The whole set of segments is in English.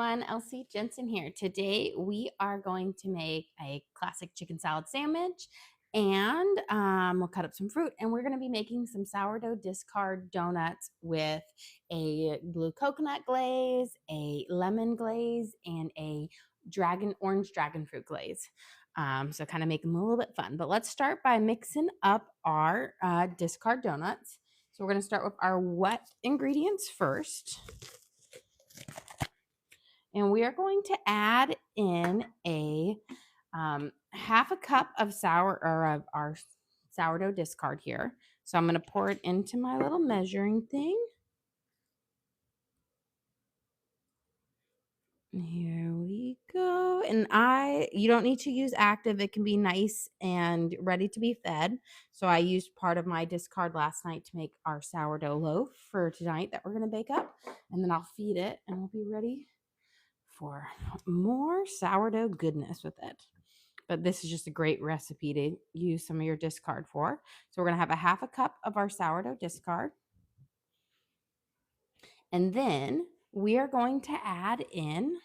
everyone, Elsie Jensen here. Today we are going to make a classic chicken salad sandwich and we'll cut up some fruit and we're going to be making some sourdough discard donuts with a blue coconut glaze, a lemon glaze, and a orange dragon fruit glaze. So kind of make them a little bit fun. But let's start by mixing up our discard donuts. So we're going to start with our wet ingredients first. And we are going to add in a half a cup of of our sourdough discard here. So I'm going to pour it into my little measuring thing. Here we go. And you don't need to use active. It can be nice and ready to be fed. So I used part of my discard last night to make our sourdough loaf for tonight that we're going to bake up. And then I'll feed it and we'll be ready for more sourdough goodness with it. But this is just a great recipe to use some of your discard for. So we're going to have a half a cup of our sourdough discard. And then we are going to add in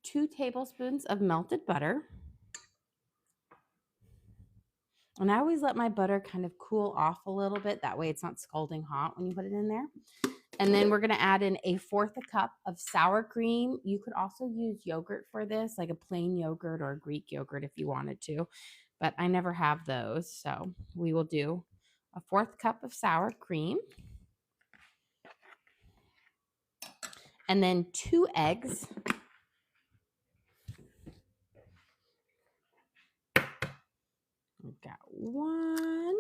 2 tablespoons of melted butter. And I always let my butter kind of cool off a little bit. That way it's not scalding hot when you put it in there. And then we're going to add in 1/4 cup of sour cream. You could also use yogurt for this, like a plain yogurt or a Greek yogurt if you wanted to. But I never have those. So we will do 1/4 cup of sour cream. And then 2 eggs. We've got 1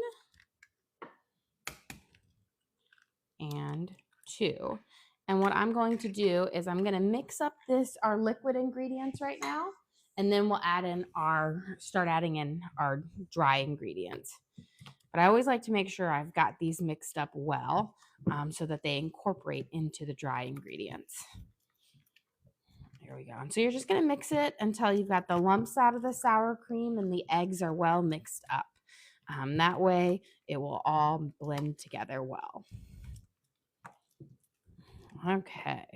and 2. And what I'm going to do is I'm going to mix up our liquid ingredients right now, and then we'll start adding in our dry ingredients. But I always like to make sure I've got these mixed up well so that they incorporate into the dry ingredients. There we go. And so you're just going to mix it until you've got the lumps out of the sour cream and the eggs are well mixed up. That way it will all blend together well. Okay.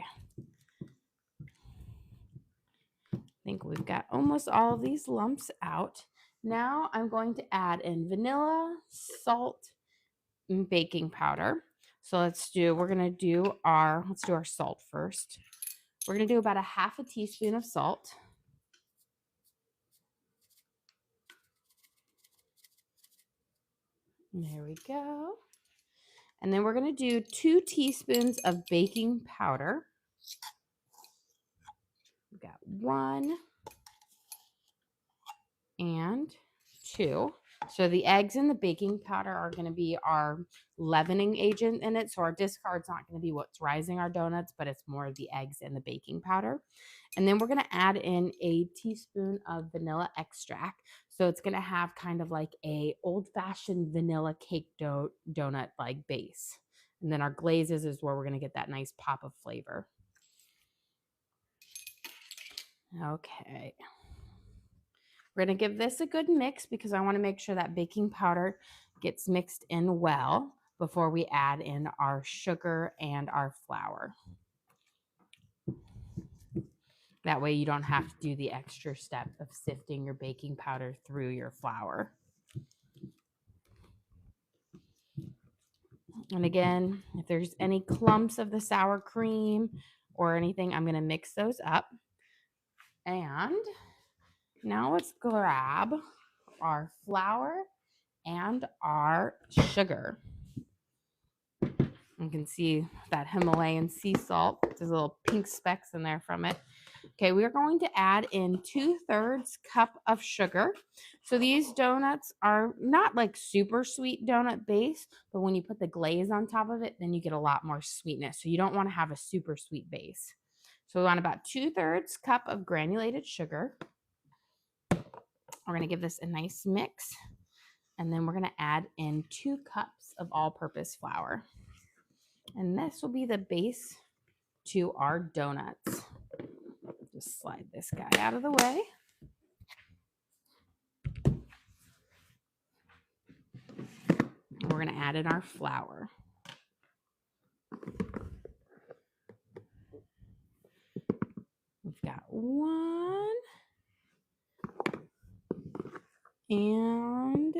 I think we've got almost all of these lumps out. Now I'm going to add in vanilla, salt, and baking powder. So let's do our salt first. We're going to do about 1/2 teaspoon of salt. There we go. And then we're going to do 2 teaspoons of baking powder. We've got 1 and 2. So the eggs and the baking powder are going to be our leavening agent in it. So our discard's not going to be what's rising our donuts, but it's more of the eggs and the baking powder. And then we're going to add in 1 teaspoon of vanilla extract. So it's going to have kind of like a old-fashioned vanilla cake donut like base. And then our glazes is where we're going to get that nice pop of flavor. Okay. We're going to give this a good mix because I want to make sure that baking powder gets mixed in well before we add in our sugar and our flour. That way you don't have to do the extra step of sifting your baking powder through your flour. And again, if there's any clumps of the sour cream or anything, I'm going to mix those up. And now let's grab our flour and our sugar. You can see that Himalayan sea salt. There's little pink specks in there from it. Okay, we are going to add in 2/3 cup of sugar. So these donuts are not like super sweet donut base, but when you put the glaze on top of it, then you get a lot more sweetness. So you don't want to have a super sweet base. So we want about 2/3 cup of granulated sugar. We're going to give this a nice mix. And then we're going to add in 2 cups of all-purpose flour. And this will be the base to our donuts. Just slide this guy out of the way. We're going to add in our flour. got 1 and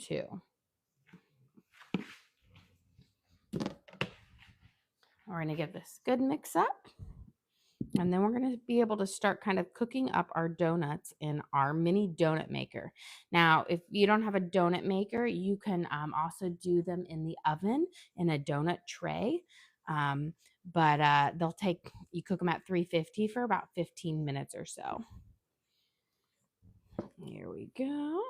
2. We're going to give this a good mix up. And then we're going to be able to start kind of cooking up our donuts in our mini donut maker. Now, if you don't have a donut maker, you can also do them in the oven in a donut tray. But you cook them at 350 for about 15 minutes or so. Here we go.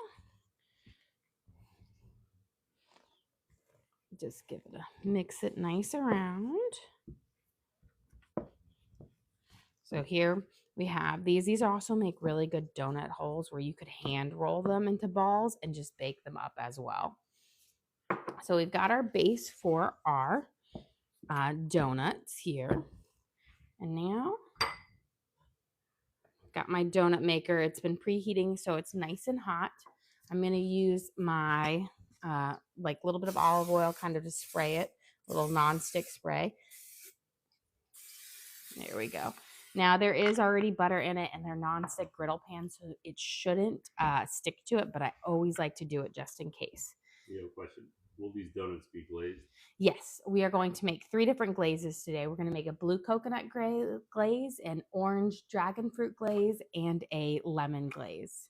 Just give it mix it nice around. So here we have these. These also make really good donut holes where you could hand roll them into balls and just bake them up as well. So we've got our base for our donuts here. And now got my donut maker. It's been preheating, so it's nice and hot. I'm going to use my like a little bit of olive oil kind of to spray it, a little nonstick spray. There we go. Now there is already butter in it and they're nonstick griddle pans, so it shouldn't stick to it, but I always like to do it just in case. We have a question. Will these donuts be glazed? Yes, we are going to make 3 different glazes today. We're going to make a blue coconut glaze, an orange dragon fruit glaze, and a lemon glaze.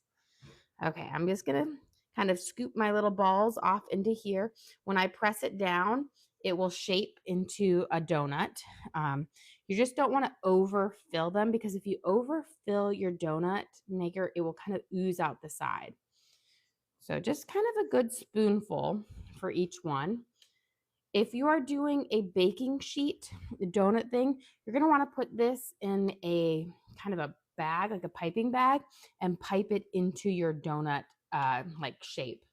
Okay, I'm just going to kind of scoop my little balls off into here. When I press it down, it will shape into a donut. You just don't want to overfill them, because if you overfill your donut maker, it will kind of ooze out the side. So just kind of a good spoonful for each one. If you are doing a baking sheet, the donut thing, you're going to want to put this in a kind of a bag, like a piping bag, and pipe it into your donut like shape.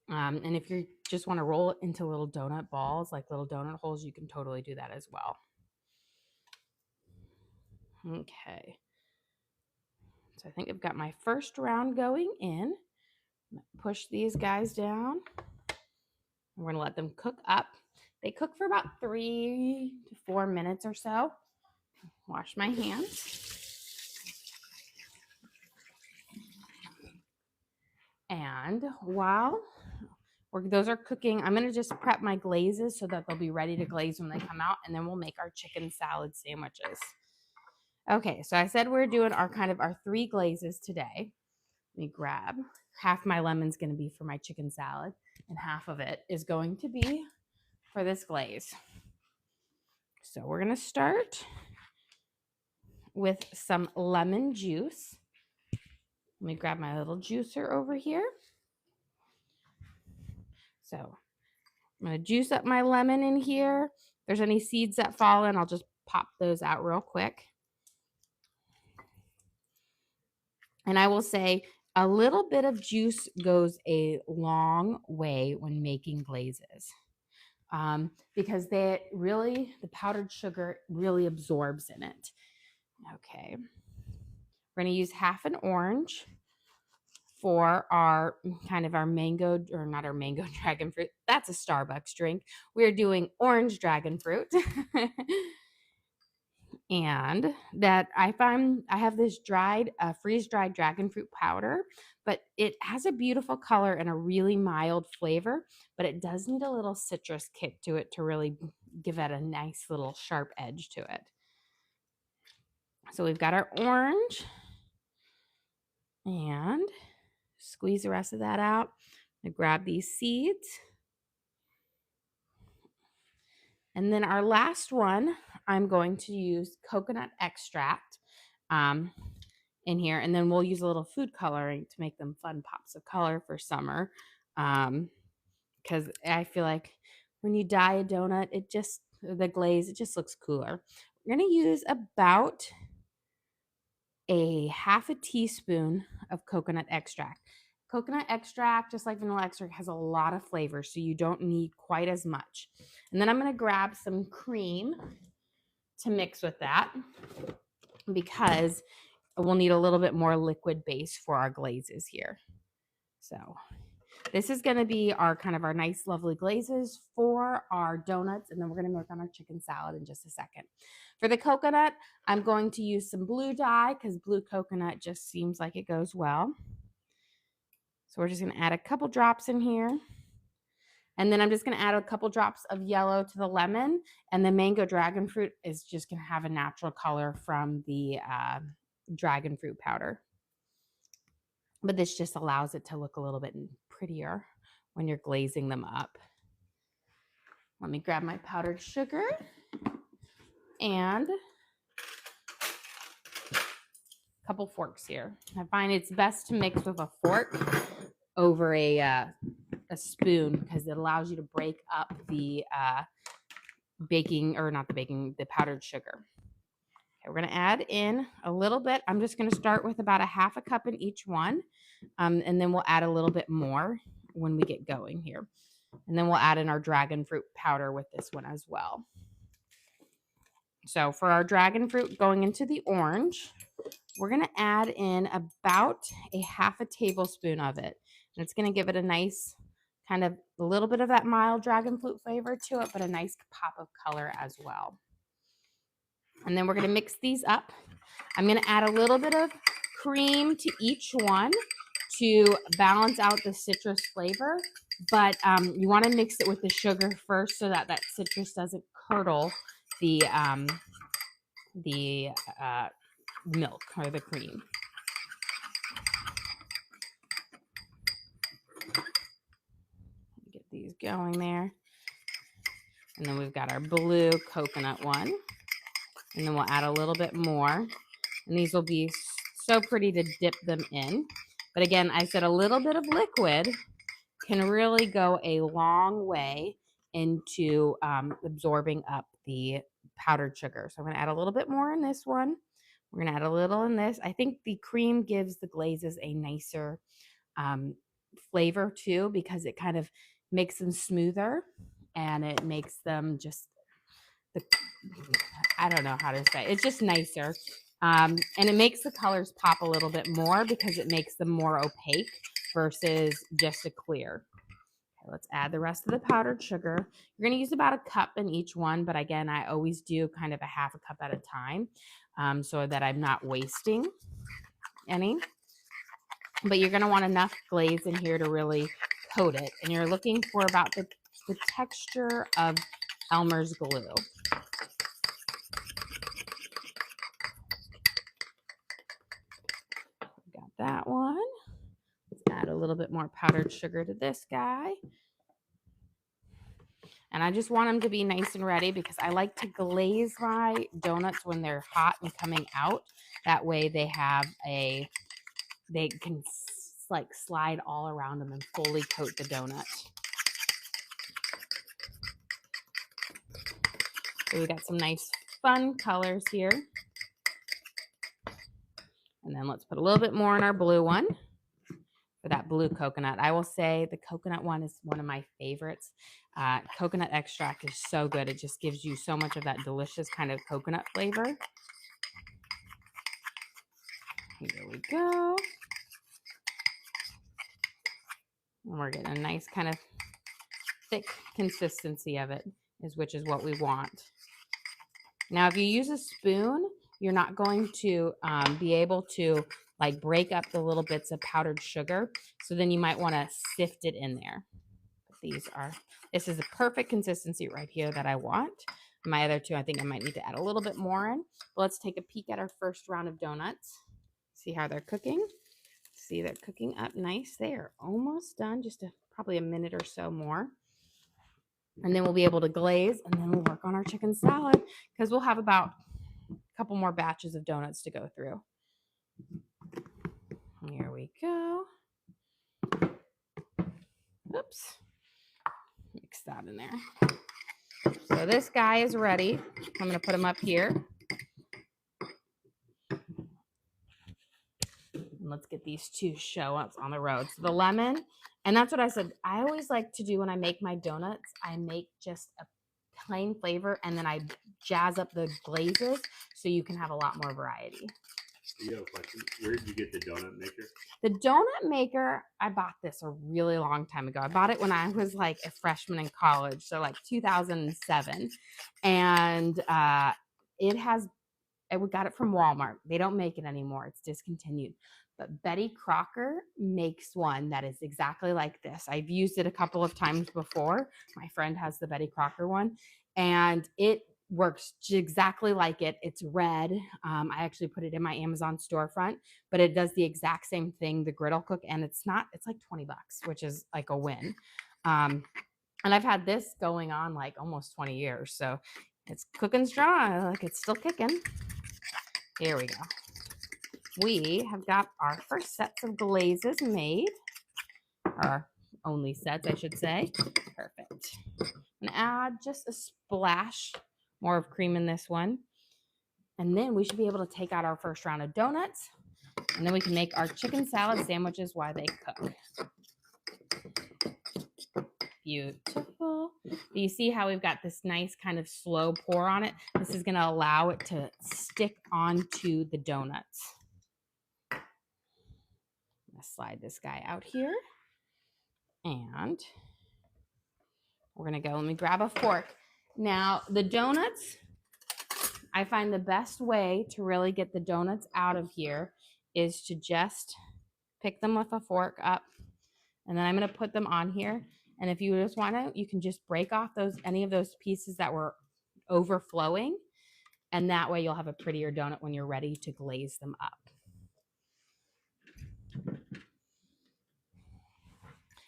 And if you just want to roll it into little donut balls, like little donut holes, you can totally do that as well. Okay. So I think I've got my first round going in. Push these guys down. We're going to let them cook up. They cook for about 3 to 4 minutes or so. Wash my hands. And while those are cooking, I'm going to just prep my glazes so that they'll be ready to glaze when they come out, and then we'll make our chicken salad sandwiches. Okay, so I said we're doing our 3 glazes today. Let me grab half my lemon's going to be for my chicken salad, and half of it is going to be for this glaze. So we're going to start with some lemon juice. Let me grab my little juicer over here. So I'm going to juice up my lemon in here. If there's any seeds that fall in, I'll just pop those out real quick. And I will say a little bit of juice goes a long way when making glazes, because the powdered sugar really absorbs in it. Okay. We're going to use half an orange for our mango, or not our mango dragon fruit. That's a Starbucks drink. We're doing orange dragon fruit. And that I have this freeze-dried dragon fruit powder, but it has a beautiful color and a really mild flavor, but it does need a little citrus kick to it to really give it a nice little sharp edge to it. So we've got our orange, and squeeze the rest of that out. I grab these seeds. And then our last one, I'm going to use coconut extract in here. And then we'll use a little food coloring to make them fun pops of color for summer. Because I feel like when you dye a donut, the glaze, it just looks cooler. We're going to use about a half a teaspoon of coconut extract. Coconut extract, just like vanilla extract, has a lot of flavor, so you don't need quite as much. And then I'm going to grab some cream to mix with that, because we'll need a little bit more liquid base for our glazes here. So This is going to be our kind of our nice, lovely glazes for our donuts. And then we're going to work on our chicken salad in just a second. For the coconut, I'm going to use some blue dye because blue coconut just seems like it goes well. So we're just going to add a couple drops in here. And then I'm just going to add a couple drops of yellow to the lemon. And the mango dragon fruit is just going to have a natural color from the dragon fruit powder. But this just allows it to look a little bit prettier when you're glazing them up. Let me grab my powdered sugar and a couple forks here. I find it's best to mix with a fork over a spoon because it allows you to break up the the powdered sugar. Okay, we're going to add in a little bit. I'm just going to start with about a half a cup in each one. And then we'll add a little bit more when we get going here. And then we'll add in our dragon fruit powder with this one as well. So for our dragon fruit going into the orange, we're going to add in about a half a tablespoon of it. And it's going to give it a nice kind of a little bit of that mild dragon fruit flavor to it, but a nice pop of color as well. And then we're going to mix these up. I'm going to add a little bit of cream to each one to balance out the citrus flavor. But you want to mix it with the sugar first so that that citrus doesn't curdle the milk or the cream. Get these going there. And then we've got our blue coconut one. And then we'll add a little bit more. And these will be so pretty to dip them in. But again, I said a little bit of liquid can really go a long way into absorbing up the powdered sugar. So I'm going to add a little bit more in this one. We're going to add a little in this. I think the cream gives the glazes a nicer flavor too, because it kind of makes them smoother and it makes them just, I don't know how to say it. It's just nicer. And it makes the colors pop a little bit more because it makes them more opaque versus just a clear. Okay, let's add the rest of the powdered sugar. You're going to use about a cup in each one, but again, I always do kind of a half a cup at a time so that I'm not wasting any. But you're going to want enough glaze in here to really coat it. And you're looking for about the texture of Elmer's glue. Got that one. Let's add a little bit more powdered sugar to this guy. And I just want them to be nice and ready because I like to glaze my donuts when they're hot and coming out. That way they can like slide all around them and fully coat the donut. So we got some nice fun colors here. And then let's put a little bit more in our blue one for that blue coconut. I will say the coconut one is one of my favorites. Coconut extract is so good. It just gives you so much of that delicious kind of coconut flavor. Here we go. And we're getting a nice kind of thick consistency of it, which is what we want. Now, if you use a spoon, you're not going to be able to like break up the little bits of powdered sugar. So then you might want to sift it in there. But this is the perfect consistency right here that I want. My other two, I think I might need to add a little bit more in. But let's take a peek at our first round of donuts. See how they're cooking. See, they're cooking up nice. They are almost done, just probably a minute or so more. And then we'll be able to glaze, and then we'll work on our chicken salad because we'll have about a couple more batches of donuts to go through. Here we go. Oops. Mix that in there. So this guy is ready. I'm going to put him up here. And let's get these two show ups on the road. So the lemon, and that's what I said. I always like to do when I make my donuts, I make just a plain flavor and then I jazz up the glazes so you can have a lot more variety. You have a question. Where did you get the donut maker? The donut maker, I bought this a really long time ago. I bought it when I was like a freshman in college, so like 2007. And we got it from Walmart. They don't make it anymore. It's discontinued. But Betty Crocker makes one that is exactly like this. I've used it a couple of times before. My friend has the Betty Crocker one, and it works exactly like it. It's red. I actually put it in my Amazon storefront, but it does the exact same thing, the griddle cook, and it's like $20, which is like a win. And I've had this going on like almost 20 years. So it's cooking strong. Like it's still kicking. Here we go. We have got our first sets of glazes made. Our only sets, I should say. Perfect. And add just a splash more of cream in this one. And then we should be able to take out our first round of donuts. And then we can make our chicken salad sandwiches while they cook. Beautiful. Do you see how we've got this nice kind of slow pour on it? This is going to allow it to stick onto the donuts. I'm going to slide this guy out here. And we're going to go. Let me grab a fork. Now, the donuts, I find the best way to really get the donuts out of here is to just pick them with a fork up. And then I'm going to put them on here. And if you just want to, you can just break off any of those pieces that were overflowing. And that way you'll have a prettier donut when you're ready to glaze them up.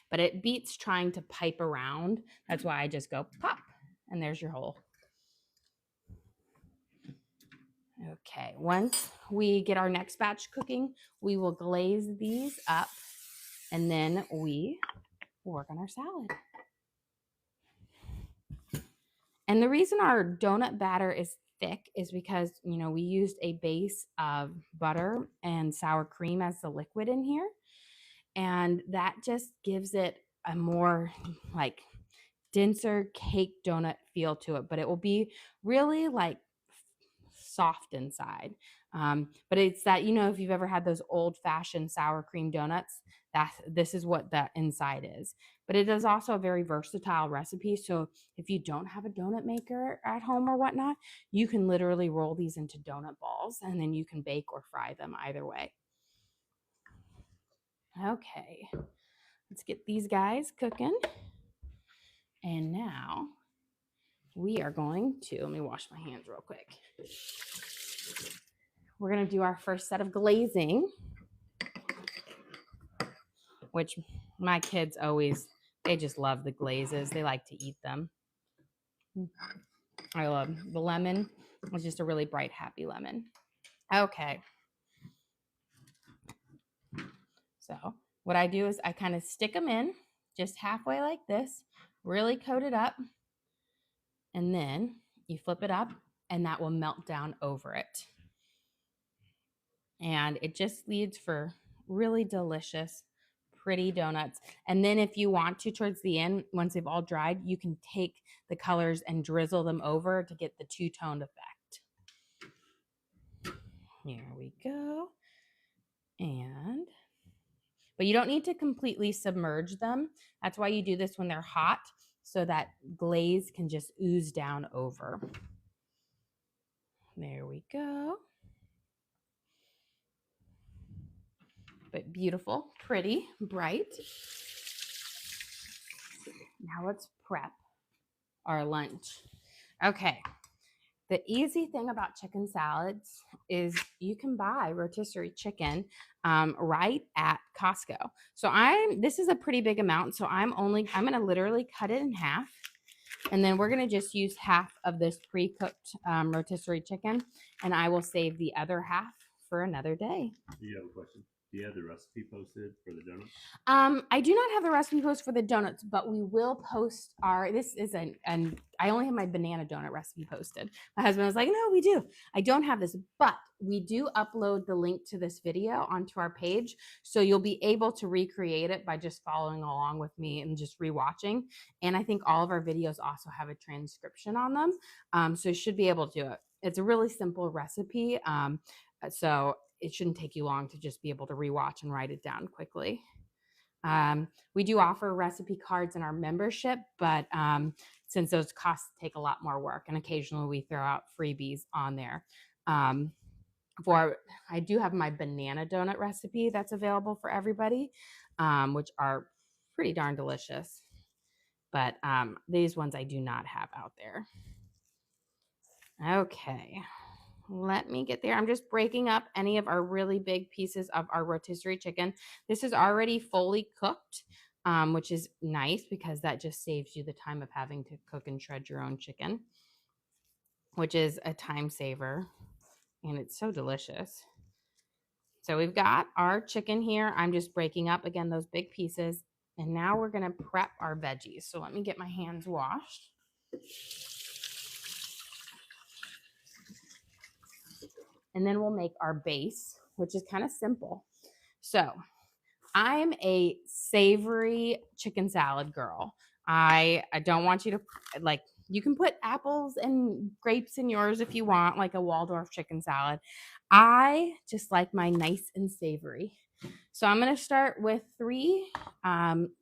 But it beats trying to pipe around. That's why I just go pop, and there's your hole. Okay, once we get our next batch cooking, we will glaze these up, and then we will work on our salad. And the reason our donut batter is thick is because, we used a base of butter and sour cream as the liquid in here. And that just gives it a more like denser cake donut feel to it, but it will be really like soft inside. But it's that, if you've ever had those old fashioned sour cream donuts, this is what that inside is. But it is also a very versatile recipe. So if you don't have a donut maker at home or whatnot, you can literally roll these into donut balls and then you can bake or fry them either way. Okay, let's get these guys cooking. And now we are going to, let me wash my hands real quick. We're going to do our first set of glazing, which my kids they just love the glazes. They like to eat them. I love the lemon. It's just a really bright, happy lemon. Okay. So what I do is I kind of stick them in just halfway like this, really coat it up, and then you flip it up and that will melt down over it. And it just leads for really delicious, pretty donuts. And then if you want to, towards the end, once they've all dried, you can take the colors and drizzle them over to get the two-toned effect. Here we go. But you don't need to completely submerge them. That's why you do this when they're hot, so that glaze can just ooze down over. There we go. But beautiful, pretty, bright. Now let's prep our lunch. Okay. The easy thing about chicken salads is you can buy rotisserie chicken right at Costco. So this is a pretty big amount. So I'm going to literally cut it in half. And then we're going to just use half of this pre-cooked rotisserie chicken. And I will save the other half for another day. You have a question? Do you have the recipe posted for the donuts? I do not have the recipe posted for the donuts, but we will post I only have my banana donut recipe posted. My husband was like, no, we do. I don't have this, but we do upload the link to this video onto our page. So you'll be able to recreate it by just following along with me and just rewatching. And I think all of our videos also have a transcription on them. So you should be able to do it. It's a really simple recipe. So it shouldn't take you long to just be able to rewatch and write it down quickly. We do offer recipe cards in our membership, but since those costs take a lot more work, and occasionally we throw out freebies on there. I do have my banana donut recipe that's available for everybody, which are pretty darn delicious. But these ones I do not have out there. Okay, let me get there. I'm just breaking up any of our really big pieces of our rotisserie chicken. This is already fully cooked, which is nice because that just saves you the time of having to cook and shred your own chicken, which is a time saver, and it's so delicious. So we've got our chicken here. I'm just breaking up, again, those big pieces. And now we're going to prep our veggies. So let me get my hands washed. And then we'll make our base, which is kind of simple. So I'm a savory chicken salad girl. I don't want you to, like, you can put apples and grapes in yours if you want, like a Waldorf chicken salad. I just like my nice and savory. So I'm going to start with 3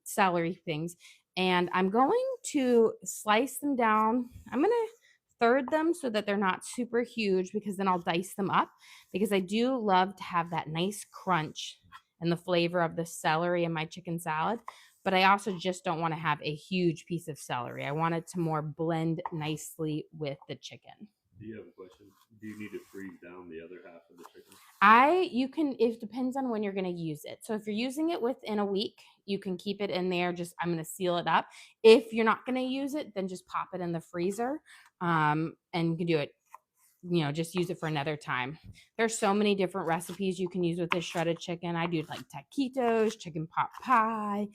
celery things, and I'm going to slice them down. I'm going to third them so that they're not super huge, because then I'll dice them up, because I do love to have that nice crunch and the flavor of the celery in my chicken salad. But I also just don't want to have a huge piece of celery. I want it to more blend nicely with the chicken. Do you have a question? Do you need to freeze down the other half of the chicken? It depends on when you're going to use it. So if you're using it within a week, you can keep it in there. I'm going to seal it up. If you're not going to use it, then just pop it in the freezer, and you can do it, just use it for another time. There's so many different recipes you can use with this shredded chicken. I do like taquitos, chicken pot pie,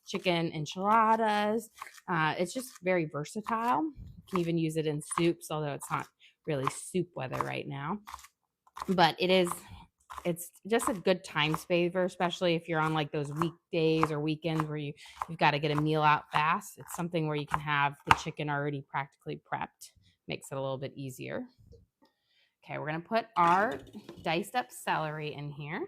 chicken enchiladas. It's just very versatile. You can even use it in soups, although it's not really soup weather right now. But it's just a good time saver, especially if you're on like those weekdays or weekends where you've got to get a meal out fast. It's something where you can have the chicken already practically prepped. Makes it a little bit easier. Okay, we're going to put our diced up celery in here.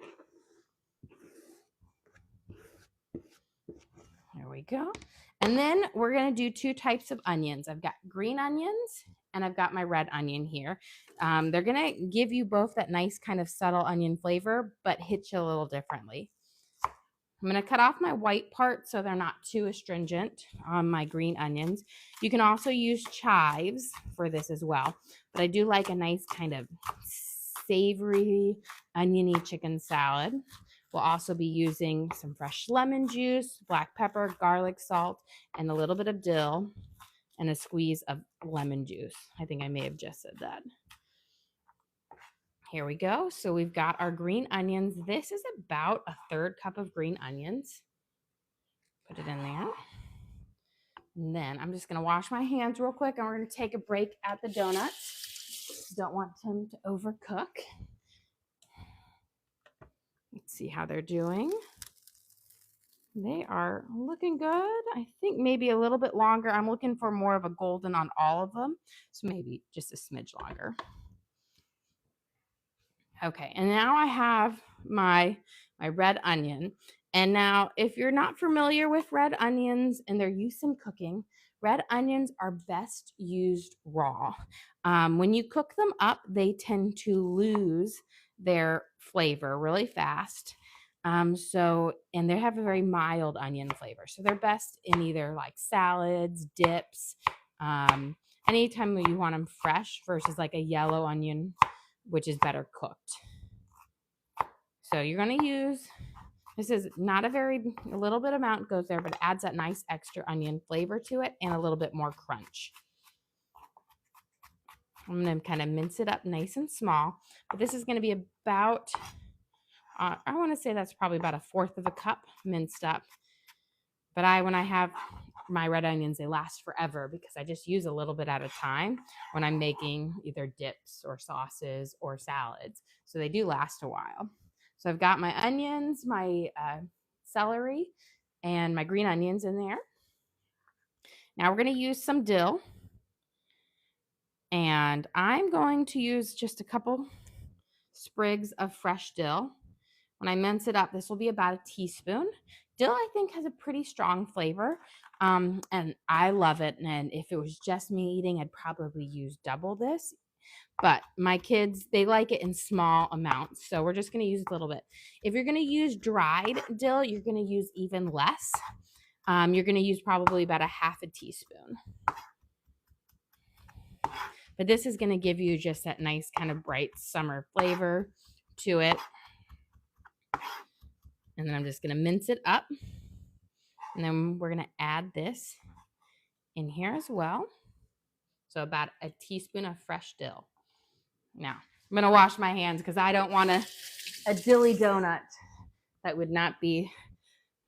There we go. And then we're going to do 2 types of onions. I've got green onions and I've got my red onion here. They're going to give you both that nice kind of subtle onion flavor, but hit you a little differently. I'm going to cut off my white part so they're not too astringent on my green onions. You can also use chives for this as well, but I do like a nice kind of savory, oniony chicken salad. We'll also be using some fresh lemon juice, black pepper, garlic salt, and a little bit of dill, and a squeeze of lemon juice. I think I may have just said that. Here we go. So we've got our green onions. This is about a 1/3 cup of green onions. Put it in there. And then I'm just going to wash my hands real quick, and we're going to take a break at the donuts. Don't want them to overcook. Let's see how they're doing. They are looking good. I think maybe a little bit longer. I'm looking for more of a golden on all of them, so maybe just a smidge longer. Okay, and now I have my red onion. And now, if you're not familiar with red onions and their use in cooking, red onions are best used raw. When you cook them up, they tend to lose their flavor really fast. And they have a very mild onion flavor. So they're best in either like salads, dips, anytime you want them fresh versus like a yellow onion, which is better cooked. So you're going to use, this is not a little bit amount goes there, but it adds that nice extra onion flavor to it and a little bit more crunch. I'm going to kind of mince it up nice and small, but this is going to be about, I want to say that's probably about a 1/4 cup minced up. But when I have my red onions, they last forever because I just use a little bit at a time when I'm making either dips or sauces or salads. So they do last a while. So I've got my onions, my celery, and my green onions in there. Now we're going to use some dill. And I'm going to use just a couple sprigs of fresh dill. When I mince it up, this will be about a teaspoon. Dill, I think, has a pretty strong flavor, and I love it. And if it was just me eating, I'd probably use double this. But my kids, they like it in small amounts, so we're just going to use a little bit. If you're going to use dried dill, you're going to use even less. You're going to use probably about a half a teaspoon. But this is going to give you just that nice kind of bright summer flavor to it. And then I'm just going to mince it up. And then we're going to add this in here as well. So about a teaspoon of fresh dill. Now, I'm going to wash my hands because I don't want a dilly donut. That would not be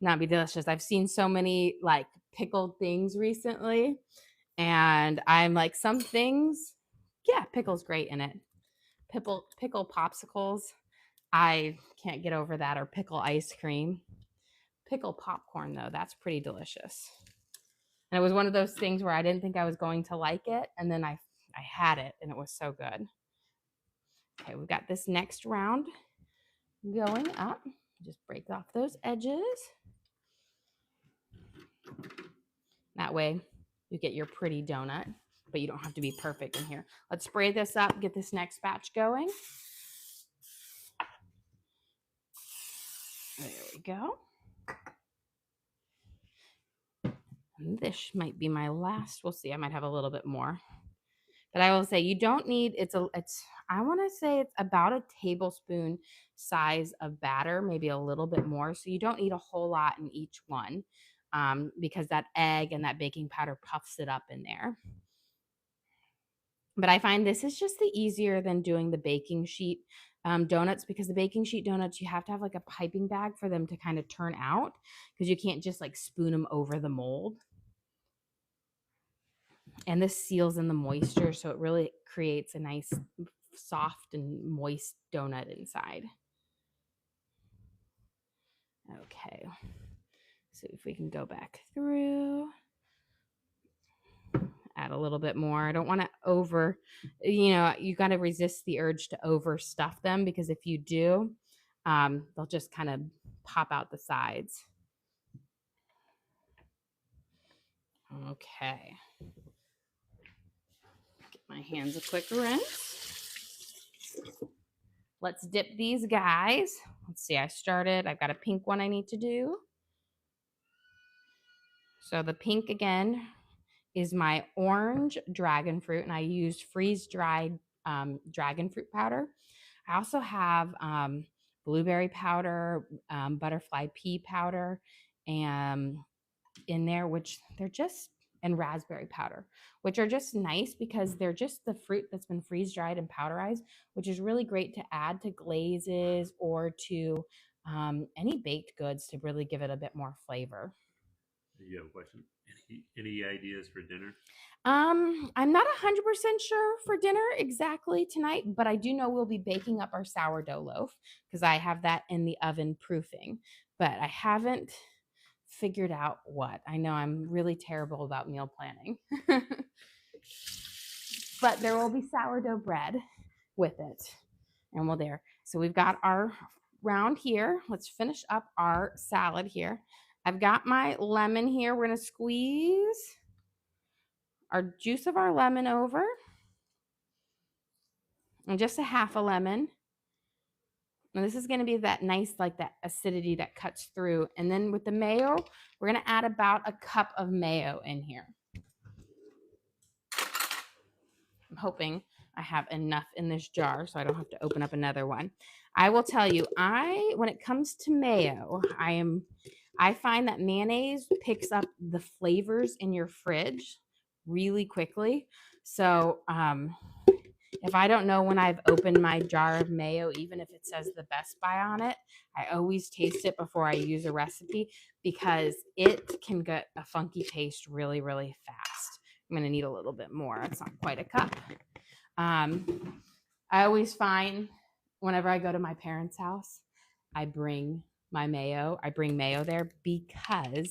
delicious. I've seen so many like pickled things recently. And I'm like, some things, yeah, pickle's great in it. Pickle popsicles, I can't get over that, or pickle ice cream. Pickle popcorn, though, that's pretty delicious. And it was one of those things where I didn't think I was going to like it, and then I had it, and it was so good. Okay, we've got this next round going up. Just break off those edges. That way you get your pretty donut, but you don't have to be perfect in here. Let's spray this up, get this next batch going. There we go. And this might be my last. We'll see. I might have a little bit more. But I will say you don't need, I want to say it's about a tablespoon size of batter, maybe a little bit more. So you don't need a whole lot in each one, because that egg and that baking powder puffs it up in there. But I find this is just the easier than doing the baking sheet donuts, because the baking sheet donuts, you have to have like a piping bag for them to kind of turn out, because you can't just like spoon them over the mold. And this seals in the moisture, so it really creates a nice soft and moist donut inside. Okay, so if we can go back through, add a little bit more. I don't want to you got to resist the urge to overstuff them, because if you do, they'll just kind of pop out the sides. Okay. Get my hands a quick rinse. Let's dip these guys. Let's see, I've got a pink one I need to do. So the pink again is my orange dragon fruit, and I used freeze-dried dragon fruit powder. I also have blueberry powder, butterfly pea powder, and in there, and raspberry powder, which are just nice because they're just the fruit that's been freeze-dried and powderized, which is really great to add to glazes or to any baked goods to really give it a bit more flavor. You have a question? Any ideas for dinner? I'm not 100% sure for dinner exactly tonight, but I do know we'll be baking up our sourdough loaf because I have that in the oven proofing, but I haven't figured out what. I know I'm really terrible about meal planning. But there will be sourdough bread with it. And we'll there. So we've got our round here. Let's finish up our salad here. I've got my lemon here. We're going to squeeze our juice of our lemon over. And just a half a lemon. And this is going to be that nice, like that acidity that cuts through. And then with the mayo, we're going to add about a cup of mayo in here. I'm hoping I have enough in this jar so I don't have to open up another one. I will tell you, when it comes to mayo, I find that mayonnaise picks up the flavors in your fridge really quickly. So if I don't know when I've opened my jar of mayo, even if it says the Best By on it, I always taste it before I use a recipe because it can get a funky taste really, really fast. I'm going to need a little bit more. It's not quite a cup. I always find whenever I go to my parents' house, I bring my mayo. I bring mayo there because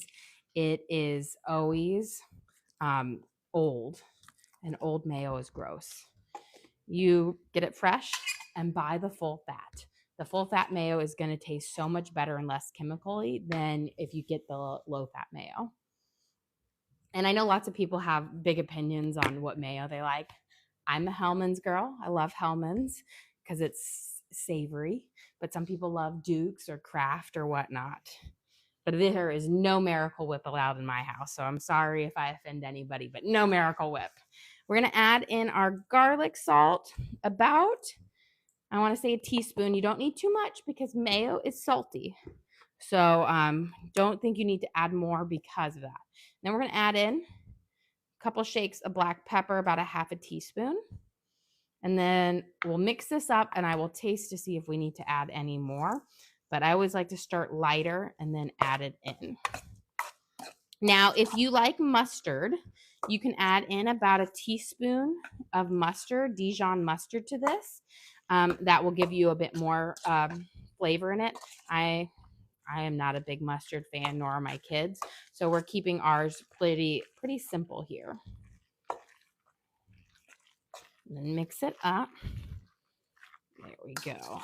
it is always old, and old mayo is gross. You get it fresh, and buy the full fat. The full fat mayo is going to taste so much better and less chemically than if you get the low fat mayo. And I know lots of people have big opinions on what mayo they like. I'm a Hellmann's girl. I love Hellmann's because it's savory, but some people love Duke's or Kraft or whatnot. But there is no Miracle Whip allowed in my house, so I'm sorry if I offend anybody, but no Miracle Whip. We're going to add in our garlic salt, about, I want to say, a teaspoon. You don't need too much because mayo is salty. So don't think you need to add more because of that. Then we're going to add in a couple shakes of black pepper, about a half a teaspoon. And then we'll mix this up and I will taste to see if we need to add any more. But I always like to start lighter and then add it in. Now, if you like mustard, you can add in about a teaspoon of mustard, Dijon mustard, to this. That will give you a bit more flavor in it. I am not a big mustard fan, nor are my kids. So we're keeping ours pretty simple here. And then mix it up. There we go.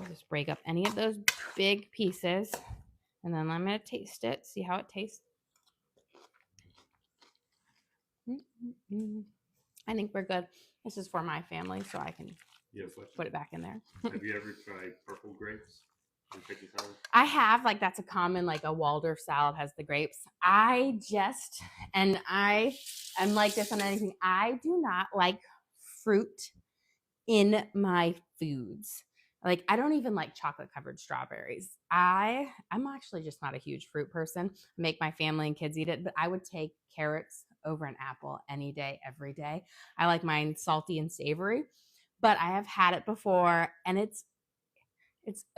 Just break up any of those big pieces. And then I'm going to taste it, see how it tastes. I think we're good. This is for my family, so I can put it back in there. Have you ever tried purple grapes in chicken salad? I have. Like, that's a common, like a Waldorf salad has the grapes. I am like this on anything. I do not like fruit in my foods. Like, I don't even like chocolate covered strawberries. I'm actually just not a huge fruit person. I make my family and kids eat it, but I would take carrots over an apple any day, every day. I like mine salty and savory, but I have had it before and it's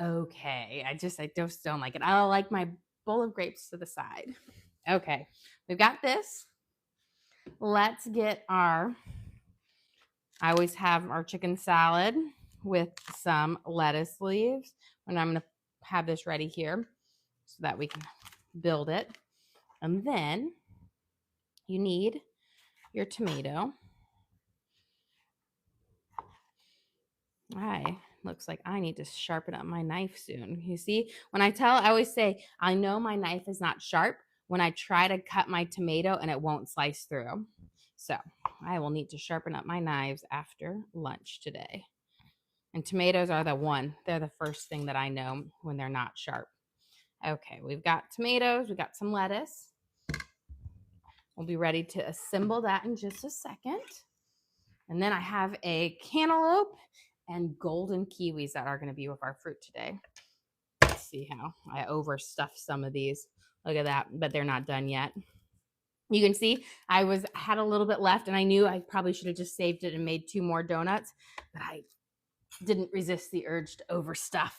okay. I just don't like it. I like my bowl of grapes to the side. Okay, we've got this. Let's get I always have our chicken salad with some lettuce leaves. And I'm going to have this ready here so that we can build it. And then you need your tomato. Looks like I need to sharpen up my knife soon. You see, I always say, I know my knife is not sharp when I try to cut my tomato and it won't slice through. So I will need to sharpen up my knives after lunch today. And tomatoes are they're the first thing that I know when they're not sharp. Okay, we've got tomatoes, we've got some lettuce. We'll be ready to assemble that in just a second. And then I have a cantaloupe and golden kiwis that are going to be with our fruit today. Let's see how I overstuffed some of these. Look at that, but they're not done yet. You can see I had a little bit left and I knew I probably should have just saved it and made 2 more donuts, but I didn't resist the urge to overstuff.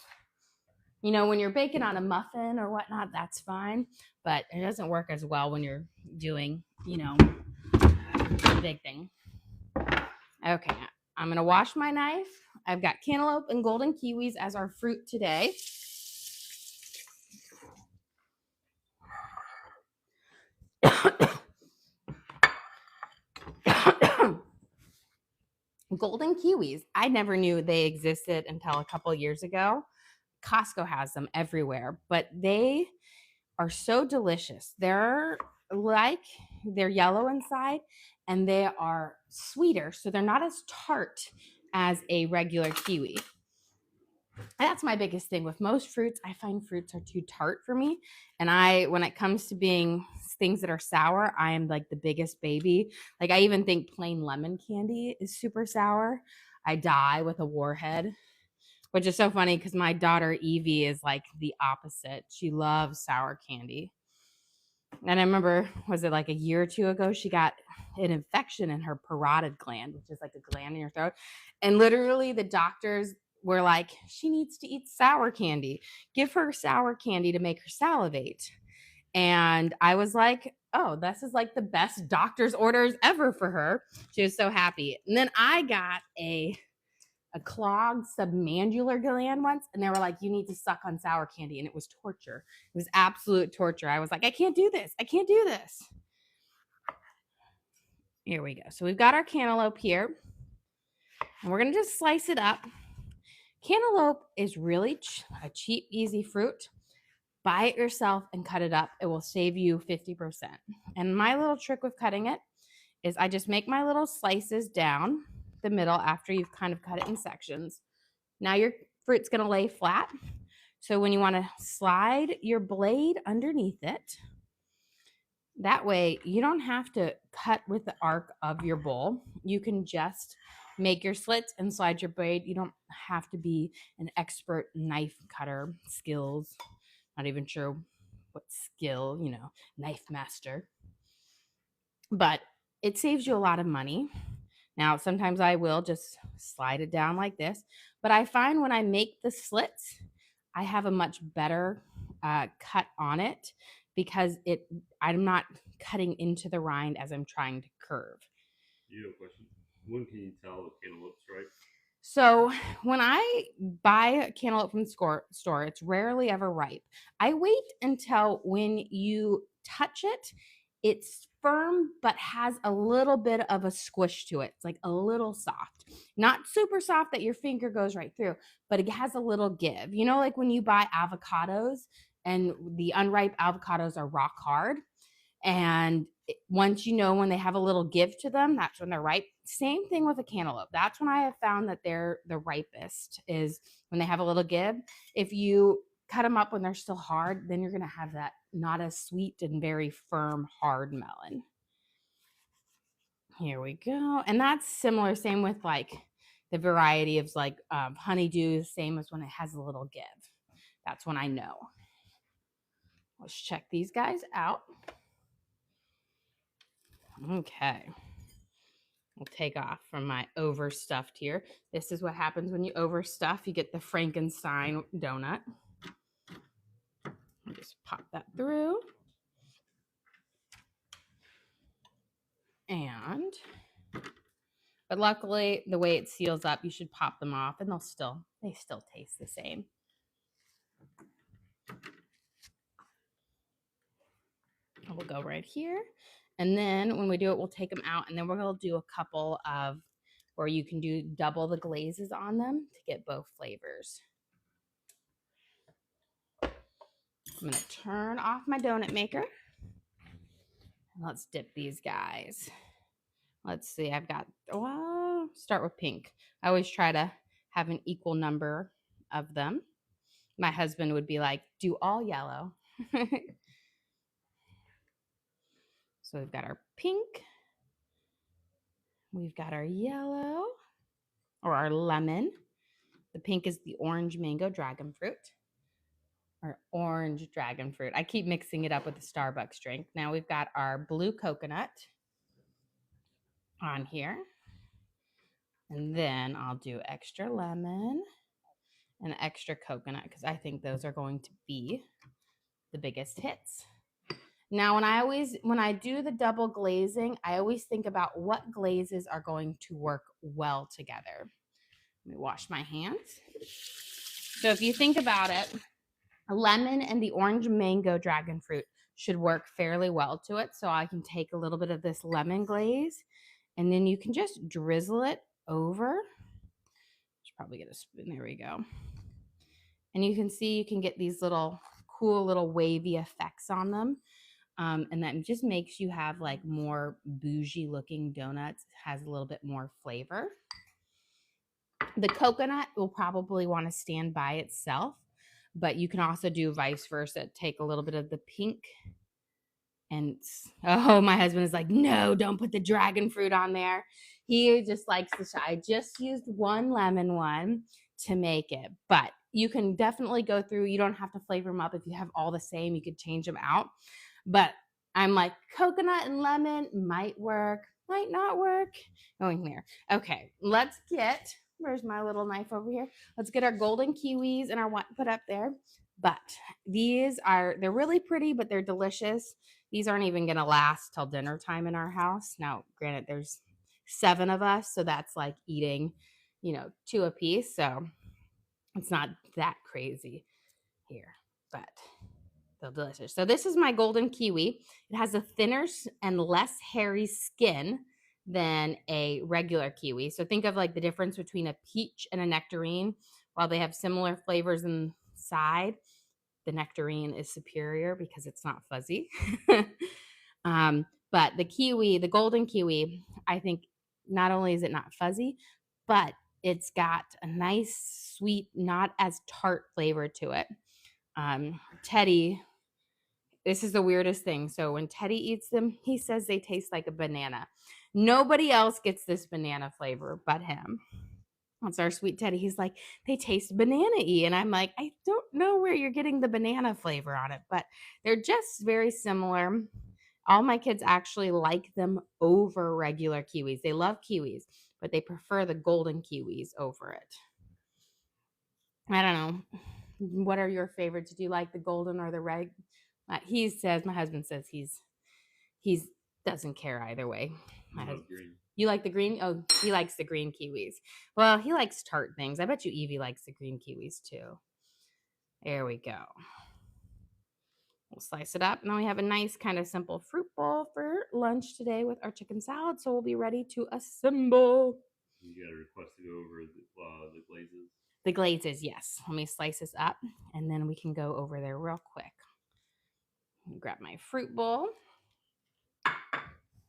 You know, when you're baking on a muffin or whatnot, that's fine, but it doesn't work as well when you're doing, a big thing. Okay, I'm going to wash my knife. I've got cantaloupe and golden kiwis as our fruit today. Golden kiwis. I never knew they existed until a couple years ago. Costco has them everywhere, but they are so delicious. They're yellow inside and they are sweeter, so they're not as tart as a regular kiwi. And that's my biggest thing with most fruits. I find fruits are too tart for me. And when it comes to being things that are sour, I am like the biggest baby. Like, I even think plain lemon candy is super sour. I die with a warhead, which is so funny because my daughter Evie is like the opposite. She loves sour candy. And I remember, was it like a year or 2 ago, she got an infection in her parotid gland, which is like a gland in your throat. And literally the doctors were like, she needs to eat sour candy. Give her sour candy to make her salivate. And I was like, oh, this is like the best doctor's orders ever for her. She was so happy. And then I got a clogged submandibular gland once, and they were like, you need to suck on sour candy. And it was torture. It was absolute torture. I was like, I can't do this. I can't do this. Here we go. So we've got our cantaloupe here, and we're going to just slice it up. Cantaloupe is really a cheap, easy fruit. Buy it yourself and cut it up. It will save you 50%. And my little trick with cutting it is I just make my little slices down the middle after you've kind of cut it in sections. Now your fruit's going to lay flat. So when you want to slide your blade underneath it, that way you don't have to cut with the arc of your bowl. You can just make your slits and slide your blade. You don't have to be an expert knife cutter skills. Not even sure what skill, knife master. But it saves you a lot of money. Now, sometimes I will just slide it down like this, but I find when I make the slits, I have a much better cut on it because I'm not cutting into the rind as I'm trying to curve. You have a question? When can you tell a cantaloupe's ripe? So when I buy a cantaloupe from the store, it's rarely ever ripe. I wait until when you touch it, it's firm but has a little bit of a squish to it. It's like a little soft. Not super soft that your finger goes right through, but it has a little give. Like when you buy avocados and the unripe avocados are rock hard. And once when they have a little give to them, that's when they're ripe. Same thing with a cantaloupe. That's when I have found that they're the ripest, is when they have a little give. If you cut them up when they're still hard, then you're going to have that not as sweet and very firm, hard melon. Here we go. And that's similar, same with like the variety of like honeydew, same as when it has a little give. That's when I know. Let's check these guys out. Okay. We'll take off from my overstuffed here. This is what happens when you overstuff. You get the Frankenstein donut. I'll just pop that through. But luckily, the way it seals up, you should pop them off and they still taste the same. We'll go right here. And then when we do it, we'll take them out, and then we're going to do a couple of where you can do double the glazes on them to get both flavors. I'm going to turn off my donut maker. Let's dip these guys. Let's see. Start with pink. I always try to have an equal number of them. My husband would be like, do all yellow. So we've got our pink. We've got our yellow, or our lemon. The pink is the orange mango dragon fruit. Or orange dragon fruit. I keep mixing it up with the Starbucks drink. Now we've got our blue coconut on here. And then I'll do extra lemon and extra coconut because I think those are going to be the biggest hits. Now, when I do the double glazing, I always think about what glazes are going to work well together. Let me wash my hands. So if you think about it, a lemon and the orange mango dragon fruit should work fairly well to it. So I can take a little bit of this lemon glaze, and then you can just drizzle it over. Should probably get a spoon. There we go. And you can see you can get these little cool little wavy effects on them. And that just makes you have like more bougie looking donuts. It has a little bit more flavor. The coconut will probably want to stand by itself, but you can also do vice versa. Take a little bit of the pink and my husband is like, no, don't put the dragon fruit on there. He just likes I just used one lemon one to make it, but you can definitely go through. You don't have to flavor them up. If you have all the same, you could change them out. But I'm like, coconut and lemon might work, might not work. Going there. Okay, where's my little knife over here? Let's get our golden kiwis and our put up there. But they're really pretty, but they're delicious. These aren't even going to last till dinner time in our house. Now, granted, there's 7 of us, so that's like eating, 2 a piece. So it's not that crazy here, but they're delicious. So this is my golden kiwi. It has a thinner and less hairy skin than a regular kiwi. So think of like the difference between a peach and a nectarine. While they have similar flavors inside, the nectarine is superior because it's not fuzzy. But the kiwi, the golden kiwi, I think not only is it not fuzzy, but it's got a nice, sweet, not as tart flavor to it. Teddy, this is the weirdest thing. So when Teddy eats them, he says they taste like a banana. Nobody else gets this banana flavor but him. That's our sweet Teddy. He's like, they taste banana-y. And I'm like, I don't know where you're getting the banana flavor on it, but they're just very similar. All my kids actually like them over regular kiwis. They love kiwis, but they prefer the golden kiwis over it. I don't know. What are your favorites? Do you like the golden or the red? He says, my husband says he's doesn't care either way. Green. You like the green? Oh, he likes the green kiwis. Well, he likes tart things. I bet you Evie likes the green kiwis too. There we go. We'll slice it up. Now we have a nice kind of simple fruit bowl for lunch today with our chicken salad. So we'll be ready to assemble. You got a request to go over the glazes? The glazes, yes. Let me slice this up and then we can go over there real quick. Grab my fruit bowl.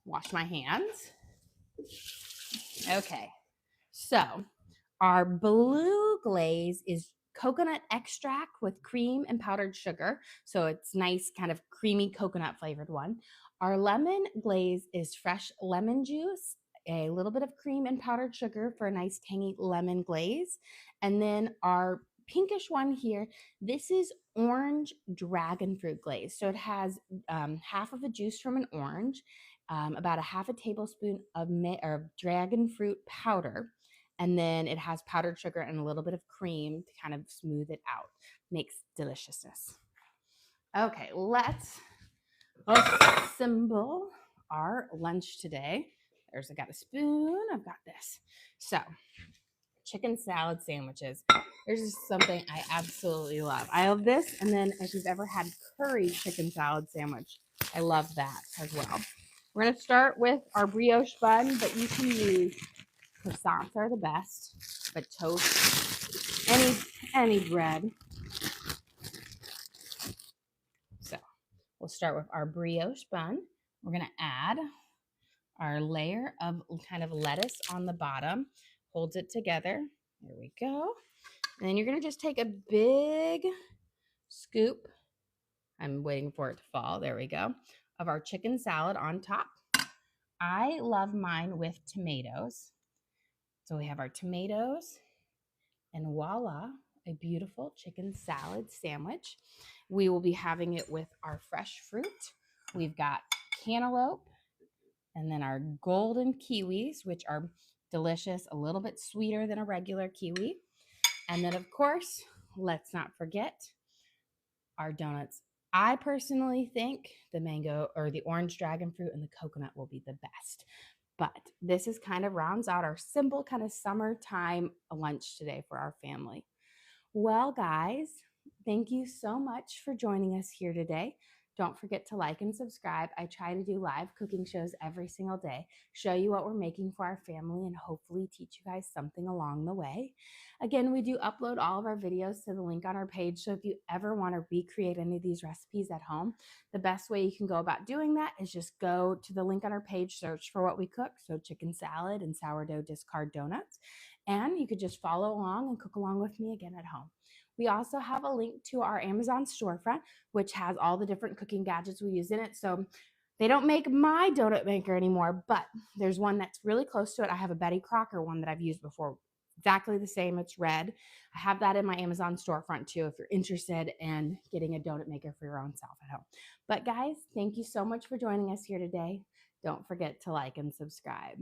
Wash my hands. Okay, so our blue glaze is coconut extract with cream and powdered sugar. So it's nice, kind of creamy coconut flavored one. Our lemon glaze is fresh lemon juice, a little bit of cream and powdered sugar for a nice tangy lemon glaze. And then our pinkish one here, this is orange dragon fruit glaze. So it has half of the juice from an orange, about a half a tablespoon of dragon fruit powder, and then it has powdered sugar and a little bit of cream to kind of smooth it out. Makes deliciousness. Okay, let's assemble our lunch today. I got a spoon. I've got this. So, chicken salad sandwiches. There's just something I absolutely love. I love this, and then if you've ever had curry chicken salad sandwich, I love that as well. We're going to start with our brioche bun, but you can use croissants are the best, but toast, any bread. So we'll start with our brioche bun. We're going to add our layer of kind of lettuce on the bottom, holds it together. There we go. And then you're going to just take a big scoop. I'm waiting for it to fall. There we go. Of our chicken salad on top. I love mine with tomatoes. So we have our tomatoes, and voila, a beautiful chicken salad sandwich. We will be having it with our fresh fruit. We've got cantaloupe, and then our golden kiwis, which are delicious, a little bit sweeter than a regular kiwi. And then, of course, let's not forget our donuts. I personally think the mango or the orange dragon fruit and the coconut will be the best. But this is kind of rounds out our simple kind of summertime lunch today for our family. Well, guys, thank you so much for joining us here today. Don't forget to like and subscribe. I try to do live cooking shows every single day, show you what we're making for our family, and hopefully teach you guys something along the way. Again, we do upload all of our videos to the link on our page. So if you ever want to recreate any of these recipes at home, the best way you can go about doing that is just go to the link on our page, search for what we cook. So chicken salad and sourdough discard donuts. And you could just follow along and cook along with me again at home. We also have a link to our Amazon storefront, which has all the different cooking gadgets we use in it. So they don't make my donut maker anymore, but there's one that's really close to it. I have a Betty Crocker one that I've used before. Exactly the same. It's red. I have that in my Amazon storefront too if you're interested in getting a donut maker for your own self at home. But guys, thank you so much for joining us here today. Don't forget to like and subscribe.